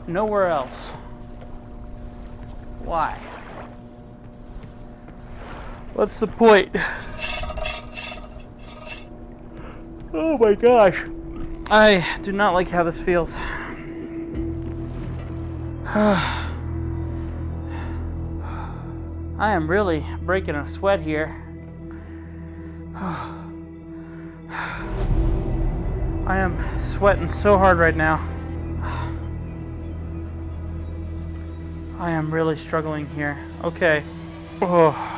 Nowhere else. Why? What's the point? Oh my gosh. I do not like how this feels. I am really breaking a sweat here. I am sweating so hard right now. I am really struggling here. Okay. Oh.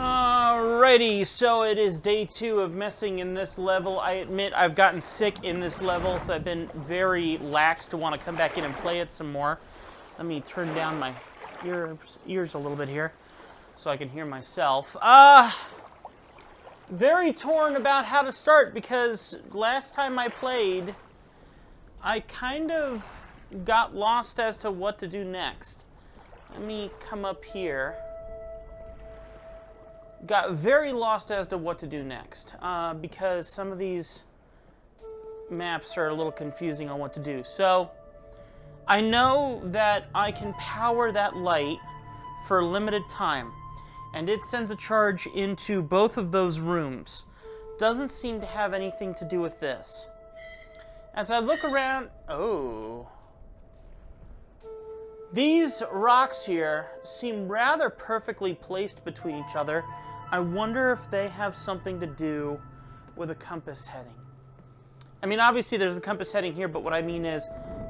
Alrighty, so it is day 2 of messing in this level. I admit I've gotten sick in this level, so I've been very lax to want to come back in and play it some more. Let me turn down my ears a little bit here so I can hear myself. Very torn about how to start, because last time I played, I kind of got lost as to what to do next. Let me come up here. Got very lost as to what to do next, because some of these maps are a little confusing on what to do. So, I know that I can power that light for a limited time, and it sends a charge into both of those rooms. Doesn't seem to have anything to do with this. As I look around, oh. These rocks here seem rather perfectly placed between each other. I wonder if they have something to do with a compass heading. I mean, obviously there's a compass heading here, but what I mean is,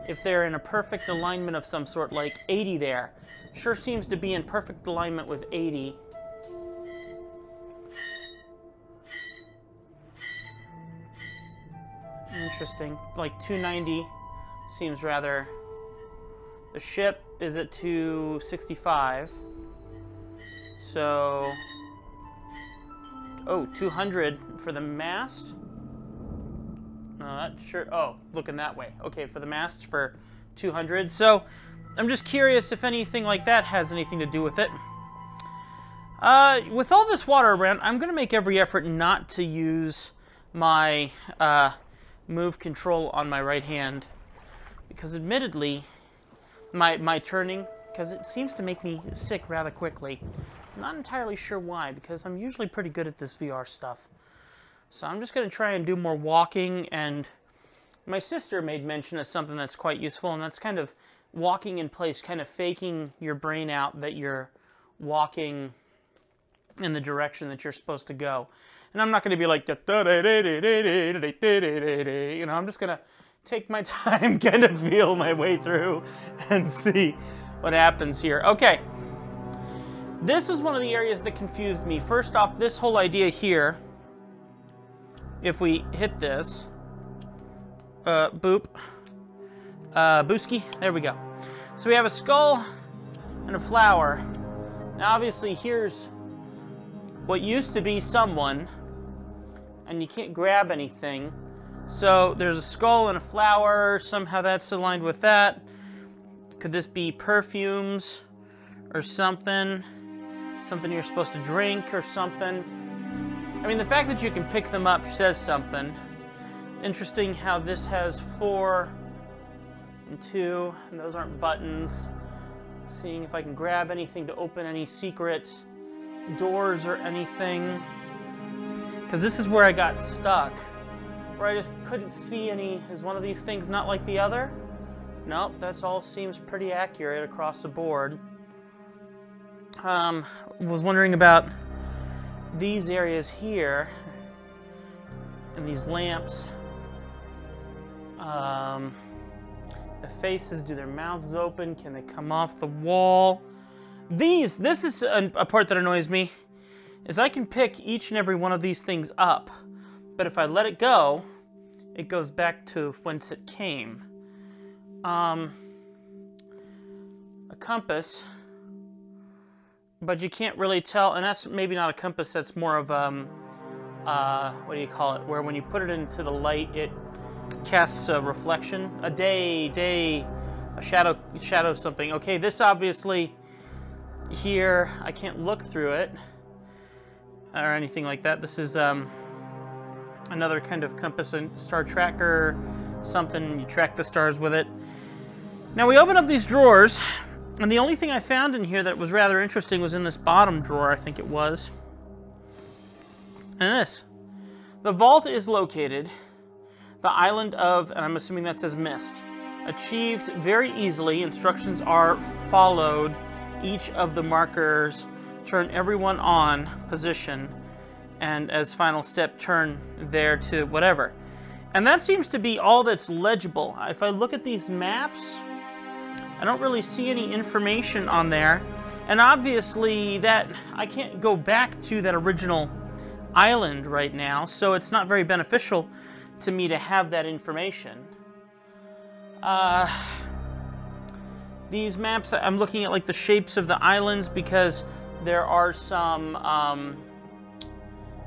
if they're in a perfect alignment of some sort, like 80 there, sure seems to be in perfect alignment with 80. Interesting. Like 290 seems rather... The ship is at 265. So... Oh, 200 for the mast? No, that sure... Oh, looking that way. Okay, for the masts for 200. So, I'm just curious if anything like that has anything to do with it. With all this water around, I'm going to make every effort not to use my move control on my right hand. Because admittedly, my turning, because it seems to make me sick rather quickly. I'm not entirely sure why, because I'm usually pretty good at this VR stuff. So I'm just going to try and do more walking, and my sister made mention of something that's quite useful, and that's kind of walking in place, kind of faking your brain out that you're walking in the direction that you're supposed to go. And I'm not going to be like, you know, I'm just going to take my time, kind of feel my way through and see what happens here. Okay. This is one of the areas that confused me. First off, this whole idea here, if we hit this, boop, booski, there we go. So we have a skull and a flower. Now obviously here's what used to be someone, and you can't grab anything. So there's a skull and a flower, somehow that's aligned with that. Could this be perfumes or something? Something you're supposed to drink or something? I mean, the fact that you can pick them up says something. Interesting how this has 4 and 2, and those aren't buttons. Seeing if I can grab anything to open any secret doors or anything. Because this is where I got stuck. Where I just couldn't see any. Is one of these things not like the other? Nope, that's all seems pretty accurate across the board. Was wondering about these areas here and these lamps. The faces, do their mouths open? Can they come off the wall? This is a part that annoys me, is I can pick each and every one of these things up, but if I let it go, it goes back to whence it came. A compass, but you can't really tell, and that's maybe not a compass, that's more of, what do you call it, where when you put it into the light, it casts a reflection, a shadow something. Okay, this obviously, here, I can't look through it. or anything like that. This is another kind of compass and star tracker, something. You track the stars with it. Now we open up these drawers, and the only thing I found in here that was rather interesting was in this bottom drawer, I think it was. And this. The vault is located, the island of, and I'm assuming that says Myst, achieved very easily. Instructions are followed. Each of the markers turn everyone on position, and as final step, turn there to whatever. And that seems to be all that's legible. If I look at these maps, I don't really see any information on there. And obviously that I can't go back to that original island right now, so it's not very beneficial to me to have that information. These maps, I'm looking at like the shapes of the islands because there are some,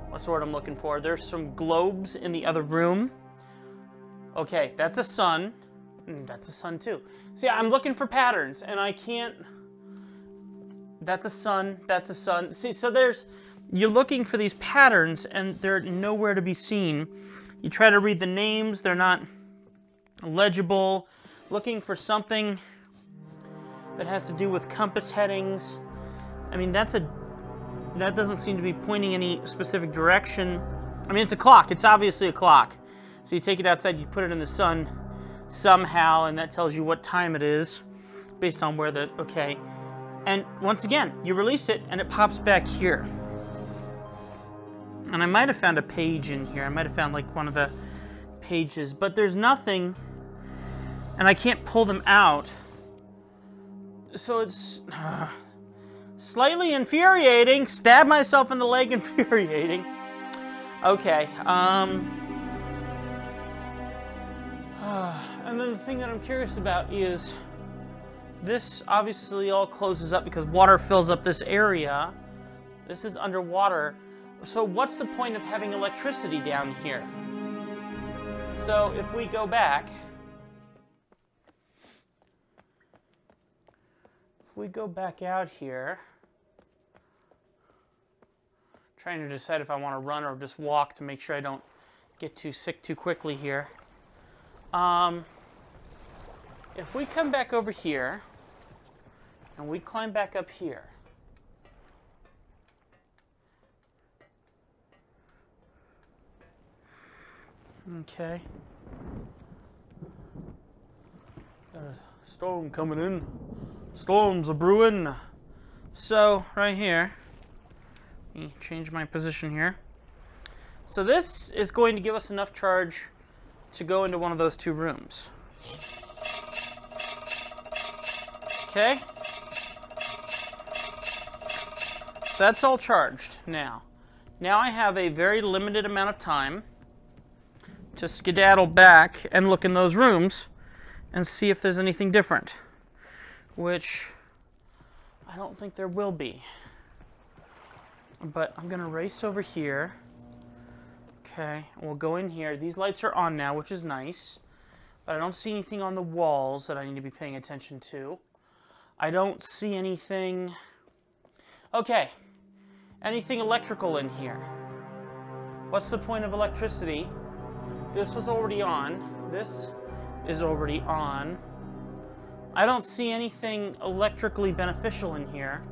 what's the word I'm looking for? There's some globes in the other room. Okay, that's a sun. That's a sun too. See, I'm looking for patterns and I can't. That's a sun, that's a sun. See, so you're looking for these patterns and they're nowhere to be seen. You try to read the names, they're not legible. Looking for something that has to do with compass headings. I mean, that doesn't seem to be pointing any specific direction. I mean, it's a clock. It's obviously a clock. So you take it outside, you put it in the sun somehow, and that tells you what time it is based on where the, okay. And once again, you release it and it pops back here. And I might have found a page in here. I might have found like one of the pages, but there's nothing, and I can't pull them out. So it's slightly infuriating. Stab myself in the leg, infuriating. Okay. And then the thing that I'm curious about is this obviously all closes up because water fills up this area. This is underwater. So what's the point of having electricity down here? So if we go back, out here, trying to decide if I want to run or just walk to make sure I don't get too sick too quickly here. If we come back over here and we climb back up here, okay. Got a storm coming in. Storms are brewing. So, right here, let me change my position here. So this is going to give us enough charge to go into one of those two rooms. Okay? So that's all charged now. Now I have a very limited amount of time to skedaddle back and look in those rooms and see if there's anything different, which I don't think there will be. But I'm gonna race over here. Okay, we'll go in here. These lights are on now, which is nice, but I don't see anything on the walls that I need to be paying attention to. I don't see anything. Okay, anything electrical in here? What's the point of electricity? This was already on. This is already on. I don't see anything electrically beneficial in here.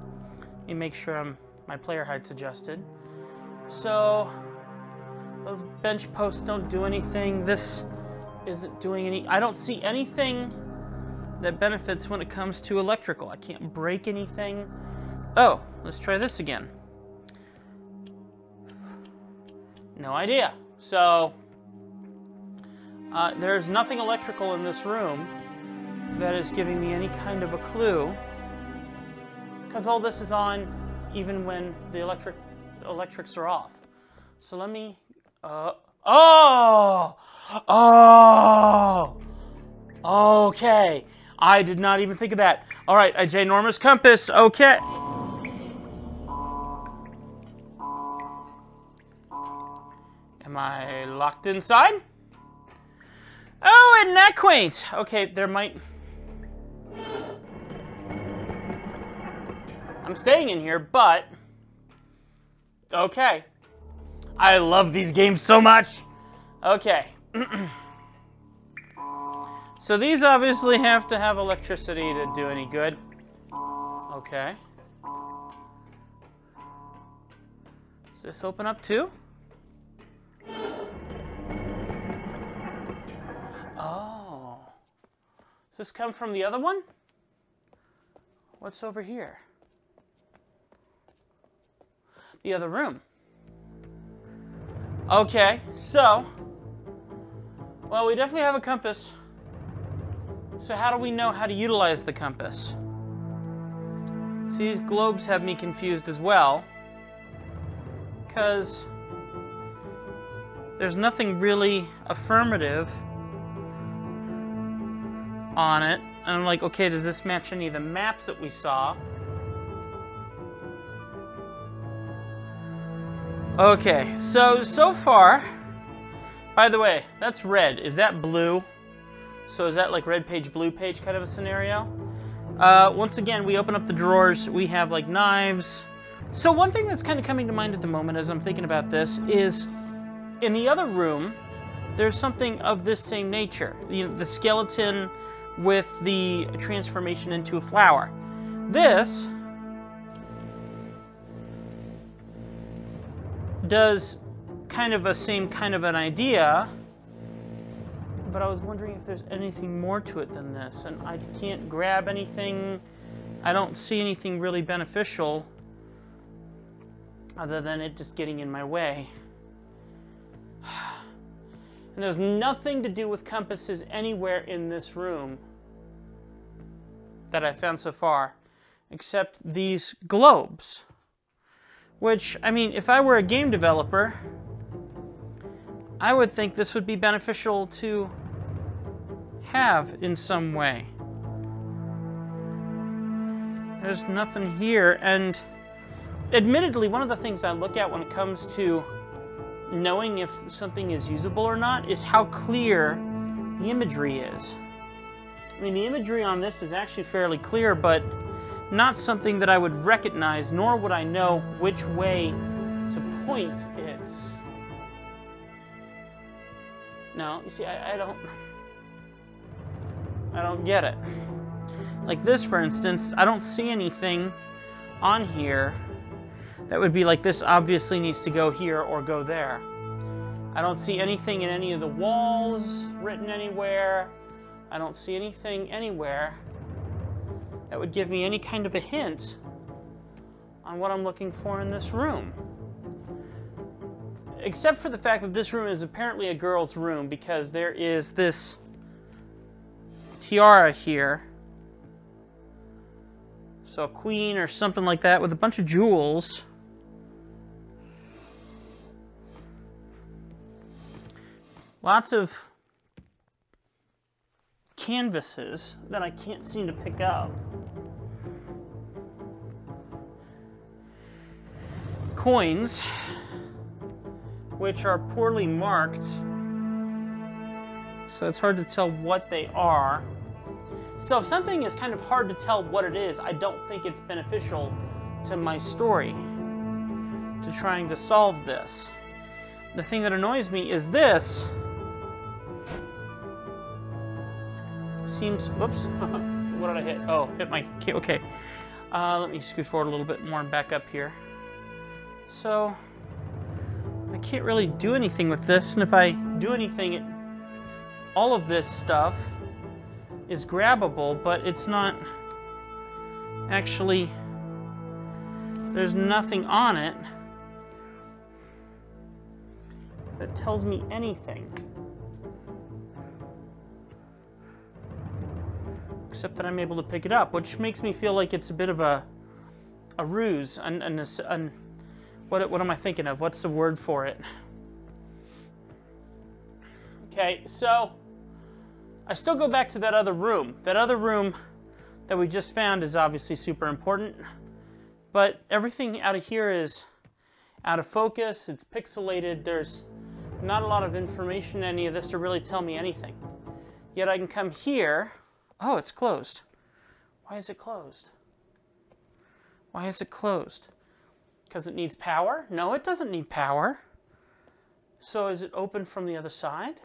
Let me make sure my player height's adjusted. So those bench posts don't do anything. This isn't doing any. I don't see anything that benefits when it comes to electrical. I can't break anything. Oh, let's try this again. No idea. So there's nothing electrical in this room that is giving me any kind of a clue, because all this is on even when the electrics are off. So let me, okay. I did not even think of that. All right, a ginormous compass, okay. Am I locked inside? Oh, isn't that quaint? Okay, there might... I'm staying in here, but Okay. I love these games so much. Okay. So these obviously have to have electricity to do any good. Okay. Does this open up too? Oh. Does this come from the other one? What's over here? The other room. Okay, so, well, we definitely have a compass. So how do we know how to utilize the compass? See, these globes have me confused as well, because there's nothing really affirmative on it. And I'm like, okay, does this match any of the maps that we saw? Okay, so far, by the way, that's red. Is that blue? So is that like red page, blue page kind of a scenario? Once again, we open up the drawers. We have like knives. So one thing that's kind of coming to mind at the moment as I'm thinking about this is in the other room, there's something of this same nature. You know, the skeleton with the transformation into a flower. This does kind of a same kind of an idea, but I was wondering if there's anything more to it than this, and I can't grab anything. I don't see anything really beneficial other than it just getting in my way. And there's nothing to do with compasses anywhere in this room that I found so far, except these globes. Which, I mean, if I were a game developer, I would think this would be beneficial to have in some way. There's nothing here, and admittedly, one of the things I look at when it comes to knowing if something is usable or not is how clear the imagery is. I mean, the imagery on this is actually fairly clear, but not something that I would recognize, nor would I know which way to point it. No, you see, I don't get it. Like this, for instance, I don't see anything on here that would be like this obviously needs to go here or go there. I don't see anything in any of the walls written anywhere. I don't see anything anywhere that would give me any kind of a hint on what I'm looking for in this room. Except for the fact that this room is apparently a girl's room because there is this tiara here. So a queen or something like that with a bunch of jewels. Lots of canvases that I can't seem to pick up. Coins, which are poorly marked, so it's hard to tell what they are. So if something is kind of hard to tell what it is, I don't think it's beneficial to my story, to trying to solve this. The thing that annoys me is this seems, whoops, what did I hit? Oh, hit my, okay. Let me scoot forward a little bit more and back up here. So, I can't really do anything with this, and if I do anything, all of this stuff is grabbable, but it's not actually, there's nothing on it that tells me anything. Except that I'm able to pick it up, which makes me feel like it's a bit of a ruse. What am I thinking of? What's the word for it? Okay, so I still go back to that other room. That other room that we just found is obviously super important, but everything out of here is out of focus. It's pixelated. There's not a lot of information in any of this to really tell me anything. Yet I can come here. Oh, it's closed. Why is it closed? Why is it closed? Because it needs power? No, it doesn't need power. So is it open from the other side?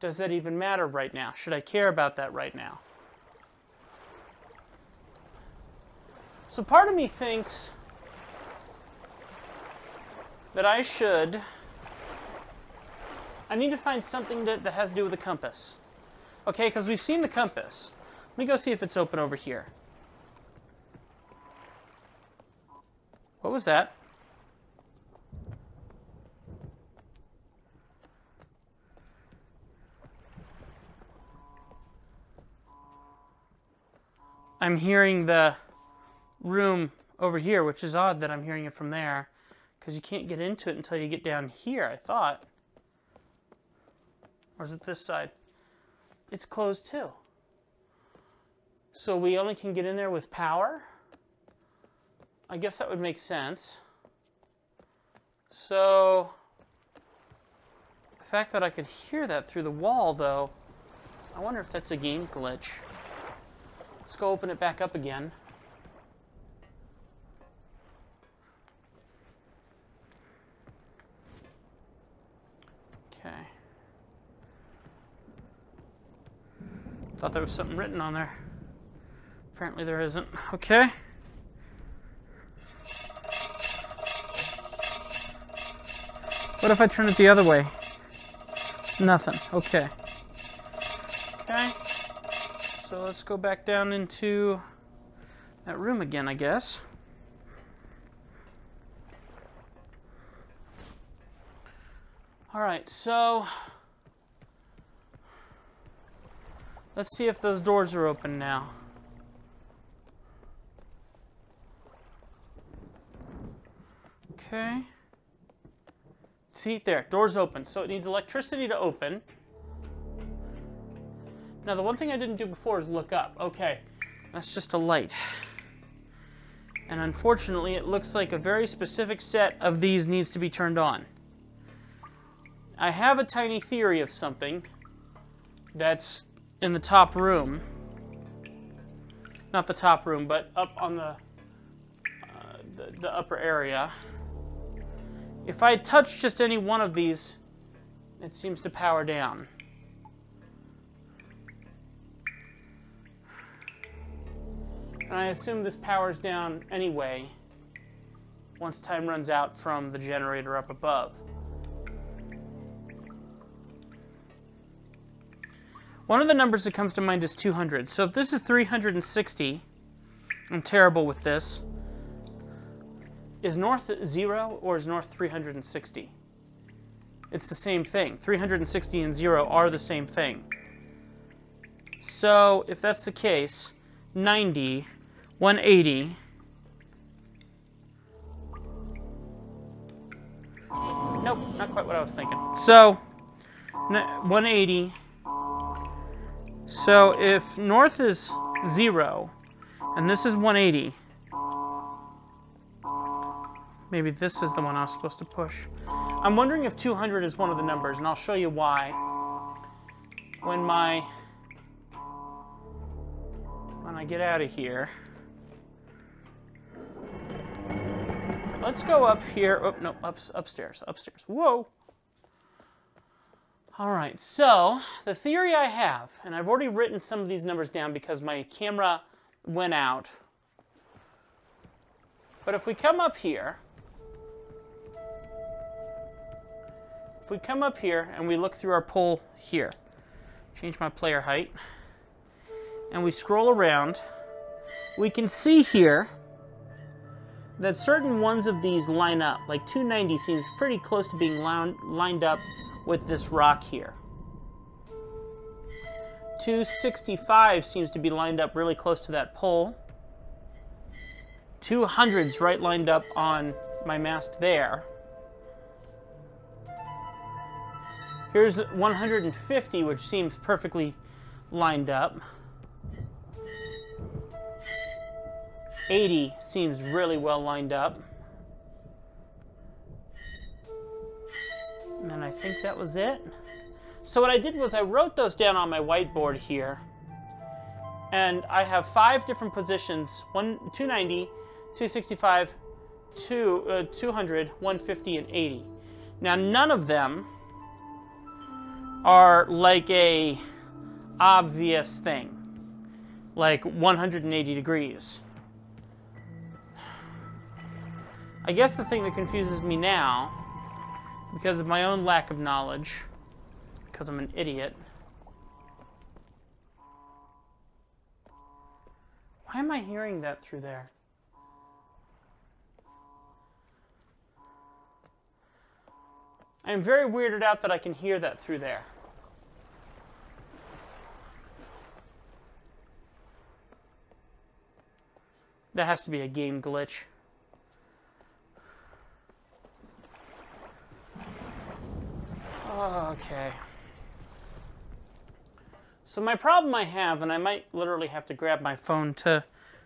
Does that even matter right now? Should I care about that right now? So part of me thinks that I need to find something that has to do with the compass. Okay, because we've seen the compass. Let me go see if it's open over here. What was that? I'm hearing the room over here, which is odd that I'm hearing it from there, because you can't get into it until you get down here, I thought. Or is it this side? It's closed too. So we only can get in there with power? I guess that would make sense. So the fact that I could hear that through the wall, though, I wonder if that's a game glitch. Let's go open it back up again. Okay. Thought there was something written on there. Apparently there isn't. Okay. What if I turn it the other way? Nothing. Okay. Okay. So let's go back down into that room again, I guess. All right, so let's see if those doors are open now. Okay. See, there, door's open. So it needs electricity to open. Now, the one thing I didn't do before is look up. Okay, that's just a light. And unfortunately, it looks like a very specific set of these needs to be turned on. I have a tiny theory of something that's in the top room. Not the top room, but up on the upper area. If I touch just any one of these, it seems to power down. And I assume this powers down anyway once time runs out from the generator up above. One of the numbers that comes to mind is 200. So if this is 360, I'm terrible with this. Is north 0 or is north 360? It's the same thing. 360 and 0 are the same thing. So if that's the case, 90, 180, nope, not quite what I was thinking. So 180. So if north is 0 and this is 180, maybe this is the one I was supposed to push. I'm wondering if 200 is one of the numbers, and I'll show you why. When I get out of here. Let's go up here. Oh, no, upstairs. Whoa. All right, so the theory I have, and I've already written some of these numbers down because my camera went out. But if we come up here, and we look through our pole here, change my player height, and we scroll around, we can see here that certain ones of these line up. Like 290 seems pretty close to being lined up with this rock here. 265 seems to be lined up really close to that pole. 200's right lined up on my mast there. Here's 150, which seems perfectly lined up. 80 seems really well lined up. And I think that was it. So what I did was I wrote those down on my whiteboard here. And I have 5 different positions, 290, 265, 200, 150, and 80. Now, none of them are like a obvious thing, like 180 degrees. I guess the thing that confuses me now, because of my own lack of knowledge, because I'm an idiot. Why am I hearing that through there? I am very weirded out that I can hear that through there. That has to be a game glitch. Okay. So my problem I have, and I might literally have to grab my phone to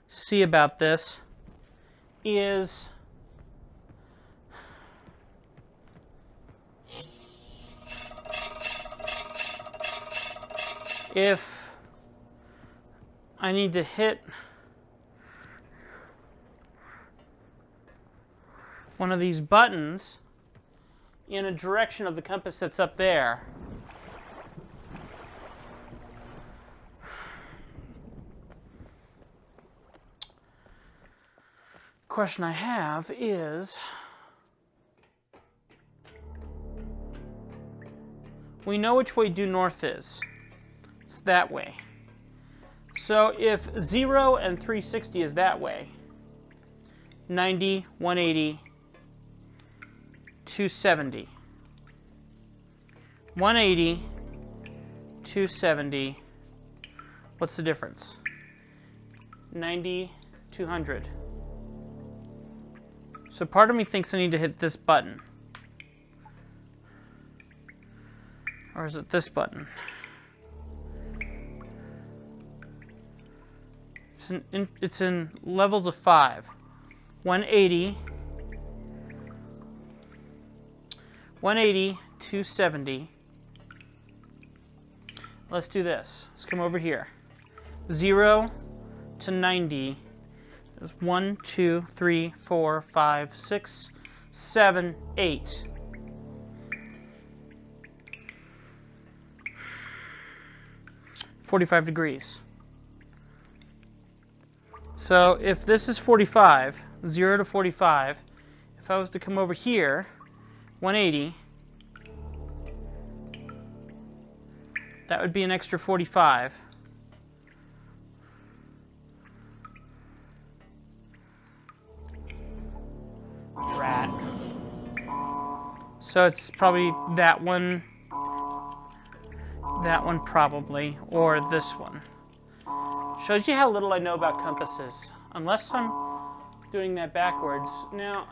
see about this, is if I need to hit one of these buttons in a direction of the compass that's up there. Question I have is, we know which way due north is. It's that way. So if 0 and 360 is that way, 90, 180, 270. 180, 270. What's the difference? 90, 200. So part of me thinks I need to hit this button. Or is it this button? It's in levels of 5. 180, 180, 270. Let's do this. Let's come over here. 0 to 90 is 1, 2, 3, 4, 5, 6, 7, 8. .45 degrees. So if this is 45, 0 to 45, if I was to come over here, 180, that would be an extra 45. Rat. So it's probably that one probably, or this one. Shows you how little I know about compasses. Unless I'm doing that backwards. Now,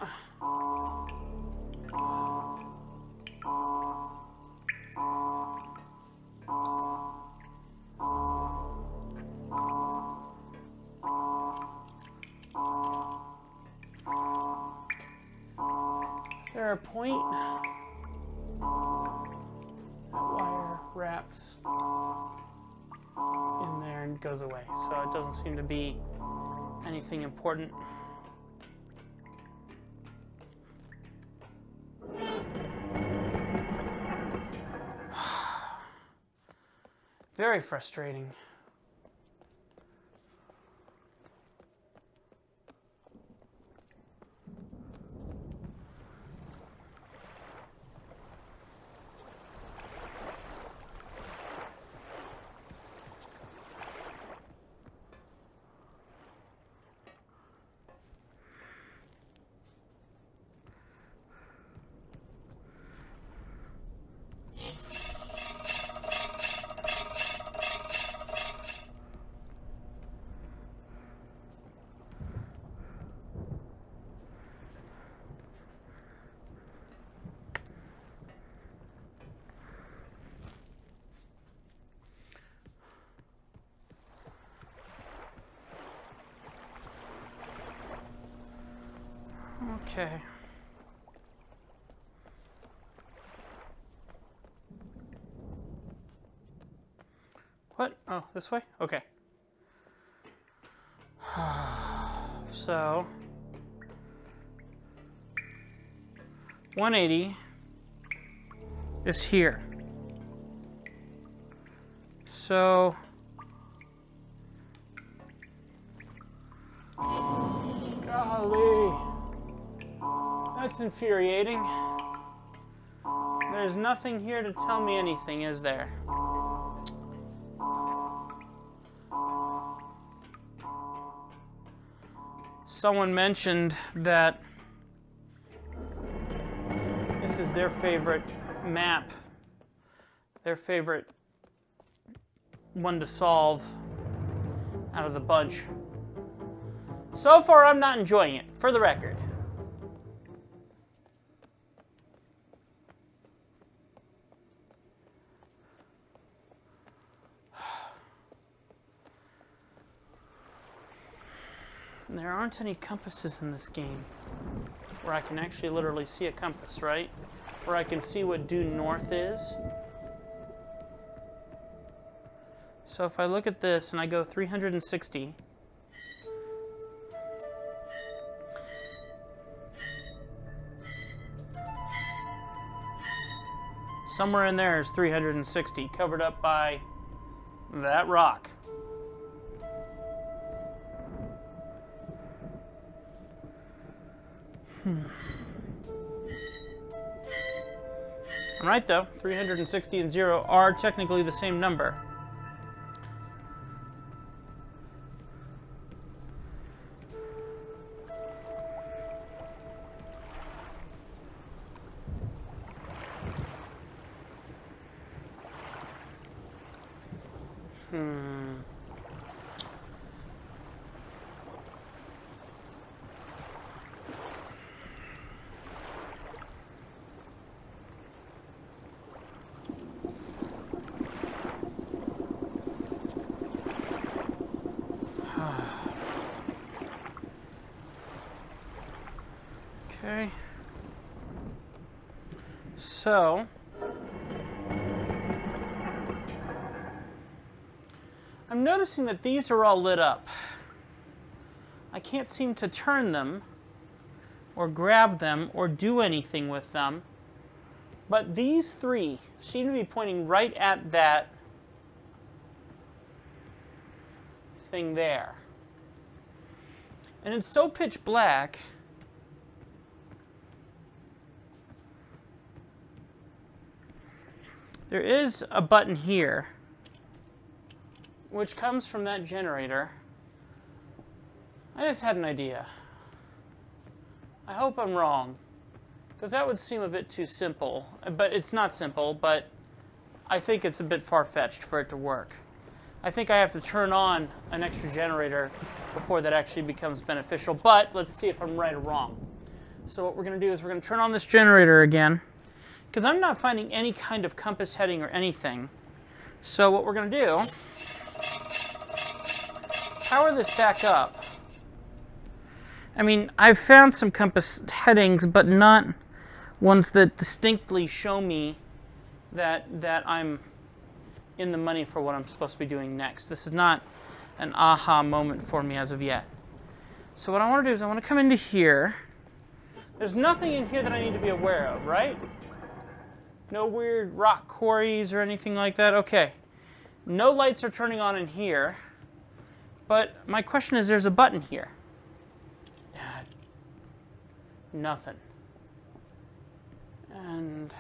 is there a point? That wire wraps in there and goes away, so it doesn't seem to be anything important. Very frustrating. Okay. What? Oh, this way? Okay. So 180 is here. So golly, that's infuriating. There's nothing here to tell me anything, is there? Someone mentioned that this is their favorite map, their favorite one to solve out of the bunch. So far, I'm not enjoying it, for the record. There aren't any compasses in this game where I can actually literally see a compass, right? Where I can see what due north is. So if I look at this and I go 360, somewhere in there is 360, covered up by that rock. I'm right though, 360 and 0 are technically the same number. Okay. So I'm noticing that these are all lit up. I can't seem to turn them or grab them or do anything with them. But these three seem to be pointing right at that thing there. And it's so pitch black there is a button here which comes from that generator. I just had an idea. I hope I'm wrong, because that would seem a bit too simple. But it's not simple, but I think it's a bit far-fetched for it to work. I think I have to turn on an extra generator before that actually becomes beneficial, but let's see if I'm right or wrong. So what we're going to do is we're going to turn on this generator again, because I'm not finding any kind of compass heading or anything. So what we're going to do, power this back up. I mean, I've found some compass headings, but not ones that distinctly show me that I'm in the money for what I'm supposed to be doing next. This is not an aha moment for me as of yet. So what I want to do is I want to come into here. There's nothing in here that I need to be aware of, right? No weird rock quarries or anything like that. Okay. No lights are turning on in here. But my question is, there's a button here. Nothing. And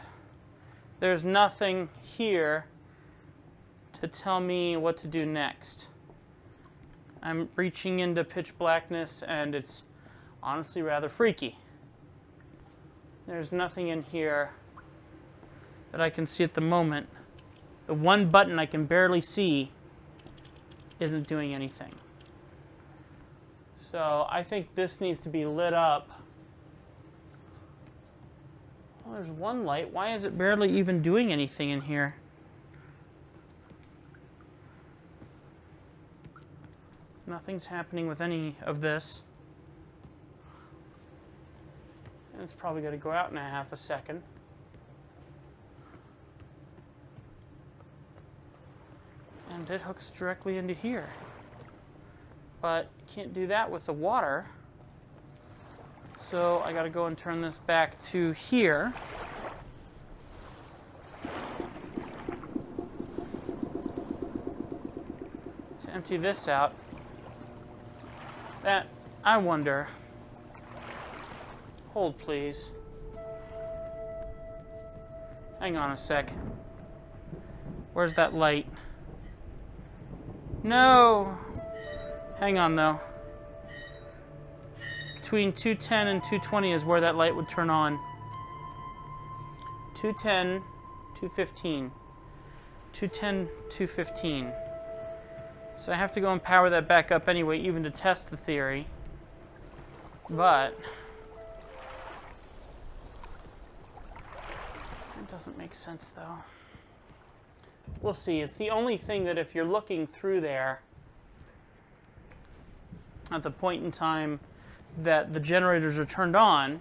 there's nothing here to tell me what to do next. I'm reaching into pitch blackness, and it's honestly rather freaky. There's nothing in here that I can see at the moment. The one button I can barely see isn't doing anything. So I think this needs to be lit up. Well, there's one light. Why is it barely even doing anything in here? Nothing's happening with any of this. And it's probably going to go out in a half a second. And it hooks directly into here. But can't do that with the water. So I gotta go and turn this back to here. To empty this out. That, I wonder. Hold, please. Hang on a sec. Where's that light? No! Hang on, though. Between 210 and 220 is where that light would turn on. 210, 215. 210, 215. So I have to go and power that back up anyway, even to test the theory. But it doesn't make sense, though. We'll see. It's the only thing that if you're looking through there at the point in time that the generators are turned on,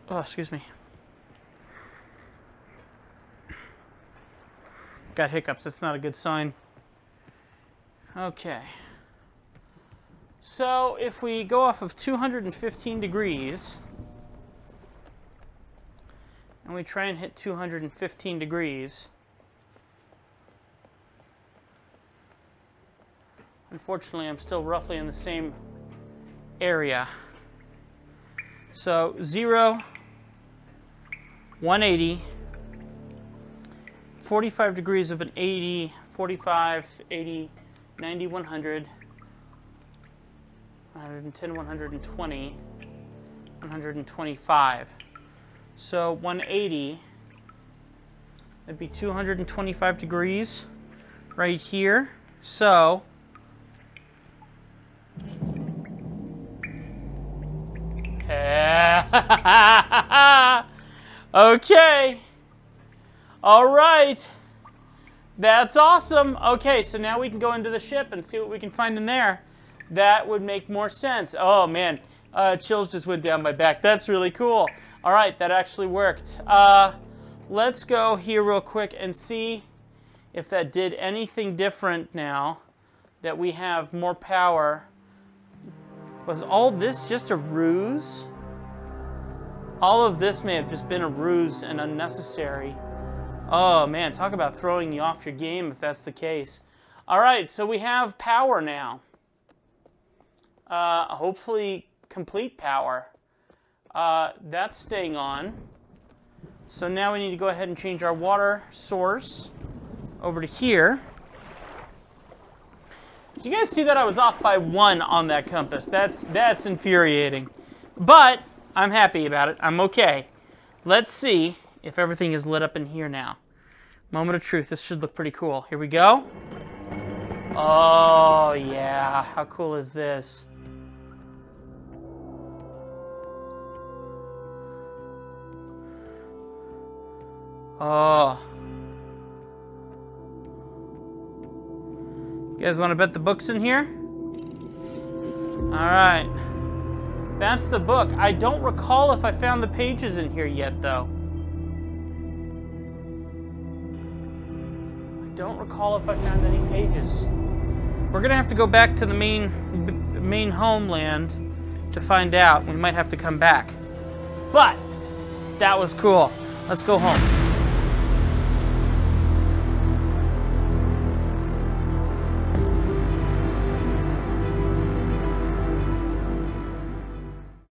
oh, excuse me. Got hiccups. That's not a good sign. Okay. So if we go off of 215 degrees and we try and hit 215 degrees, unfortunately I'm still roughly in the same area. So 0, 180, 45 degrees of an 80, 45, 80, 90, 100, 110, 120, 125. So 180, that'd be 225 degrees right here. So okay. All right. That's awesome. Okay, so now we can go into the ship and see what we can find in there. That would make more sense. Oh, man. Chills just went down my back. That's really cool. All right, that actually worked. Let's go here real quick and see if that did anything different now that we have more power. Was all this just a ruse? All of this may have just been a ruse and unnecessary. Oh, man, talk about throwing you off your game if that's the case. All right, so we have power now. Hopefully complete power. That's staying on. So now we need to go ahead and change our water source over to here. Did you guys see that I was off by 1 on that compass? That's infuriating. But I'm happy about it. I'm okay. Let's see if everything is lit up in here now. Moment of truth. This should look pretty cool. Here we go. Oh, yeah. How cool is this? Oh. You guys want to bet the book's in here? All right. That's the book. I don't recall if I found the pages in here yet, though. I don't recall if I found any pages. We're going to have to go back to the main homeland to find out. We might have to come back. But that was cool. Let's go home.